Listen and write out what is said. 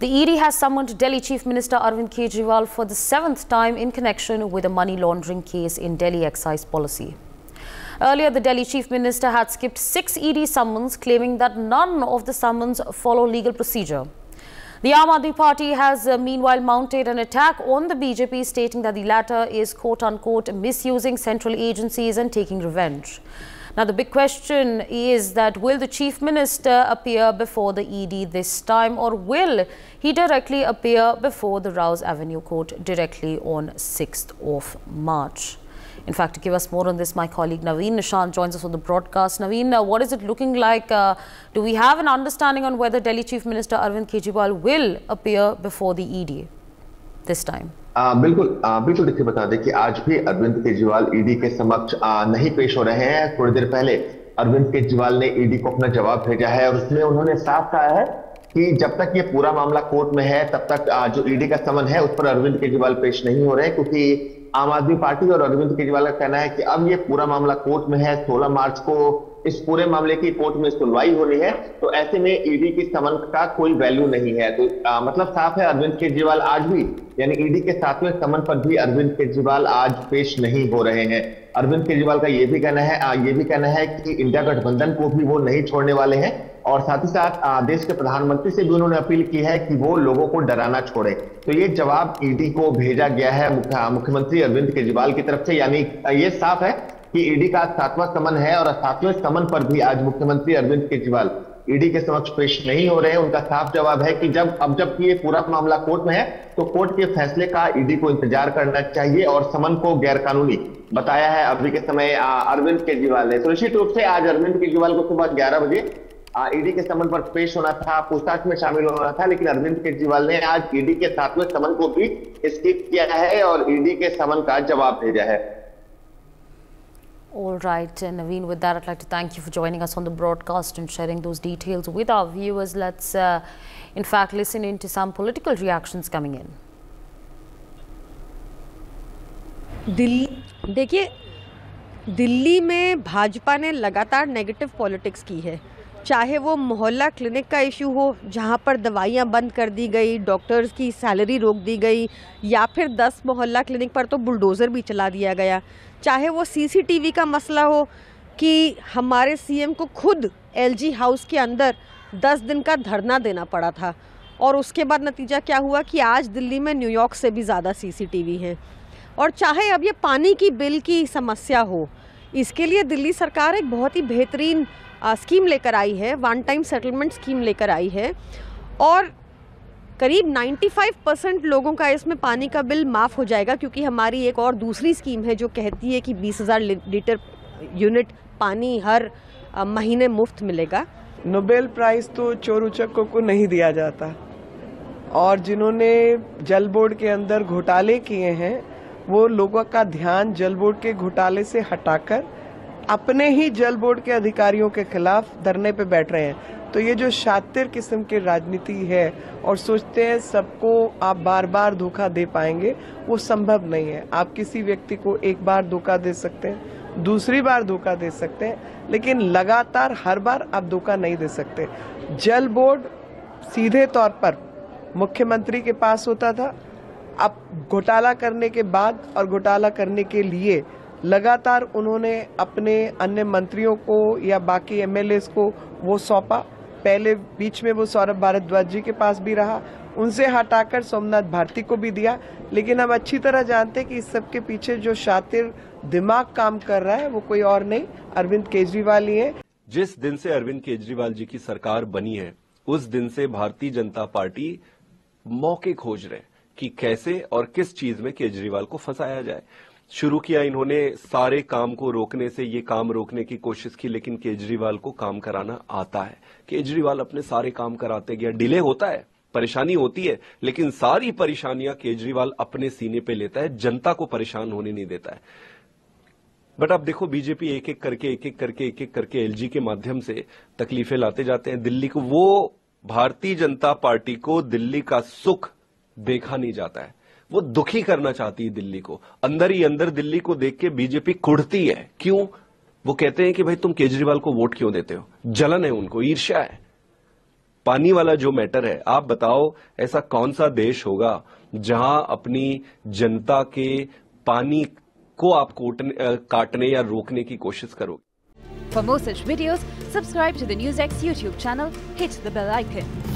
The ED has summoned Delhi Chief Minister Arvind Kejriwal for the 7th time in connection with a money laundering case in Delhi excise policy. Earlier, the Delhi Chief Minister had skipped 6 ED summons, claiming that none of the summons follow legal procedure. The Aam Aadmi Party has meanwhile mounted an attack on the BJP, stating that the latter is quote-unquote misusing central agencies and taking revenge. Now, the big question is that will the Chief Minister appear before the ED this time, or will he directly appear before the Rouse Avenue Court directly on 6th of March? In fact, to give us more on this, my colleague Naveen Nishant joins us on the broadcast. Naveen, what is it looking like? Do we have an understanding on whether Delhi Chief Minister Arvind Kejriwal will appear before the ED this time? बिल्कुल देखिए, बता दें कि आज भी Arvind Kejriwal ED के समक्ष नहीं पेश हो रहे हैं। थोड़ी देर पहले अरविंद केजरीवाल ने ईडी को अपना जवाब भेजा है और उसमें उन्होंने साफ कहा है कि जब तक ये पूरा मामला कोर्ट में है तब तक जो ईडी का समन है उस पर अरविंद केजरीवाल पेश नहीं हो रहे, क्योंकि आम आदमी पार्टी और अरविंद केजरीवाल का कहना है कि अब ये पूरा मामला कोर्ट में है। 16 मार्च को इस पूरे मामले की कोर्ट में सुनवाई होनी है, तो ऐसे में ईडी की समन का कोई वैल्यू नहीं है। तो मतलब साफ है, अरविंद केजरीवाल आज भी यानी ईडी के 7वें समन पर भी अरविंद केजरीवाल आज पेश नहीं हो रहे हैं। अरविंद केजरीवाल का ये भी कहना है कि इंडिया गठबंधन को भी वो नहीं छोड़ने वाले हैं और साथ ही साथ देश के प्रधानमंत्री से भी उन्होंने अपील की है कि वो लोगों को डराना छोड़े। तो ये जवाब ईडी को भेजा गया है मुख्यमंत्री अरविंद केजरीवाल की तरफ से, यानी ये साफ है कि ईडी का 7वां समन है और 7वें समन पर भी आज मुख्यमंत्री अरविंद केजरीवाल ईडी के समक्ष पेश नहीं हो रहे हैं। उनका साफ जवाब है कि जबकि ये पूरा मामला कोर्ट में है तो कोर्ट के फैसले का ईडी को इंतजार करना चाहिए और समन को गैरकानूनी बताया है अभी के समय अरविंद केजरीवाल ने। तो निश्चित रूप से आज अरविंद केजरीवाल को सुबह 11 बजे ईडी के समन पर पेश होना था, पूछताछ में शामिल होना था, लेकिन अरविंद केजरीवाल ने आज ईडी के 7वें समन को भी स्किप किया है और ईडी के समन का जवाब भेजा है। All right, Naveen, with that, I'd like to thank you for joining us on the broadcast and sharing those details with our viewers. Let's, in fact, listen into some political reactions coming in. देखिए, दिल्ली में भाजपा ने लगातार negative politics की है, चाहे वो मोहल्ला clinic का इशू हो जहां पर दवाइयां बंद कर दी गई, डॉक्टर्स की सैलरी रोक दी गई, या फिर 10 मोहल्ला क्लिनिक पर तो बुलडोज़र भी चला दिया गया, चाहे वो सीसीटीवी का मसला हो कि हमारे सीएम को खुद एलजी हाउस के अंदर 10 दिन का धरना देना पड़ा था और उसके बाद नतीजा क्या हुआ कि आज दिल्ली में न्यूयॉर्क से भी ज़्यादा सीसीटीवी हैं। और चाहे अब ये पानी की बिल की समस्या हो, इसके लिए दिल्ली सरकार एक बहुत ही बेहतरीन स्कीम लेकर आई है, वन टाइम सेटलमेंट स्कीम लेकर आई है और करीब 95% लोगों का इसमें पानी का बिल माफ़ हो जाएगा, क्योंकि हमारी एक और दूसरी स्कीम है जो कहती है कि 20,000 लीटर यूनिट पानी हर महीने मुफ्त मिलेगा। नोबेल प्राइज़ तो चोर उचक्कों को नहीं दिया जाता और जिन्होंने जल बोर्ड के अंदर घोटाले किए हैं वो लोगों का ध्यान जल बोर्ड के घोटाले से हटाकर अपने ही जल बोर्ड के अधिकारियों के खिलाफ धरने पे बैठ रहे हैं। तो ये जो शातिर किस्म की राजनीति है और सोचते हैं सबको आप बार बार धोखा दे पाएंगे, वो संभव नहीं है। आप किसी व्यक्ति को एक बार धोखा दे सकते हैं, दूसरी बार धोखा दे सकते हैं, लेकिन लगातार हर बार आप धोखा नहीं दे सकते। जल बोर्ड सीधे तौर पर मुख्यमंत्री के पास होता था, अब घोटाला करने के बाद और घोटाला करने के लिए लगातार उन्होंने अपने अन्य मंत्रियों को या बाकी एमएलएस को वो सौंपा। पहले बीच में वो सौरभ भारद्वाज जी के पास भी रहा, उनसे हटाकर सोमनाथ भारती को भी दिया, लेकिन हम अच्छी तरह जानते हैं कि इस सब के पीछे जो शातिर दिमाग काम कर रहा है वो कोई और नहीं, अरविंद केजरीवाल ही है। जिस दिन से अरविंद केजरीवाल जी की सरकार बनी है उस दिन से भारतीय जनता पार्टी मौके खोज रहे कि कैसे और किस चीज में केजरीवाल को फंसाया जाए। शुरू किया इन्होंने सारे काम को रोकने से, ये काम रोकने की कोशिश की, लेकिन केजरीवाल को काम कराना आता है। केजरीवाल अपने सारे काम कराते गया, डिले होता है, परेशानी होती है, लेकिन सारी परेशानियां केजरीवाल अपने सीने पे लेता है, जनता को परेशान होने नहीं देता है। बट अब देखो, बीजेपी एक एक करके एलजी के माध्यम से तकलीफें लाते जाते हैं दिल्ली को। वो भारतीय जनता पार्टी को दिल्ली का सुख देखा नहीं जाता है, वो दुखी करना चाहती है दिल्ली को। अंदर ही अंदर दिल्ली को देख के बीजेपी कुढ़ती है। क्यों? वो कहते हैं कि भाई तुम केजरीवाल को वोट क्यों देते हो? जलन है उनको, ईर्ष्या है। पानी वाला जो मैटर है, आप बताओ ऐसा कौन सा देश होगा जहां अपनी जनता के पानी को आप काटने या रोकने की कोशिश करोगे। For more such videos, subscribe to the NewsX YouTube channel, hit the bell icon.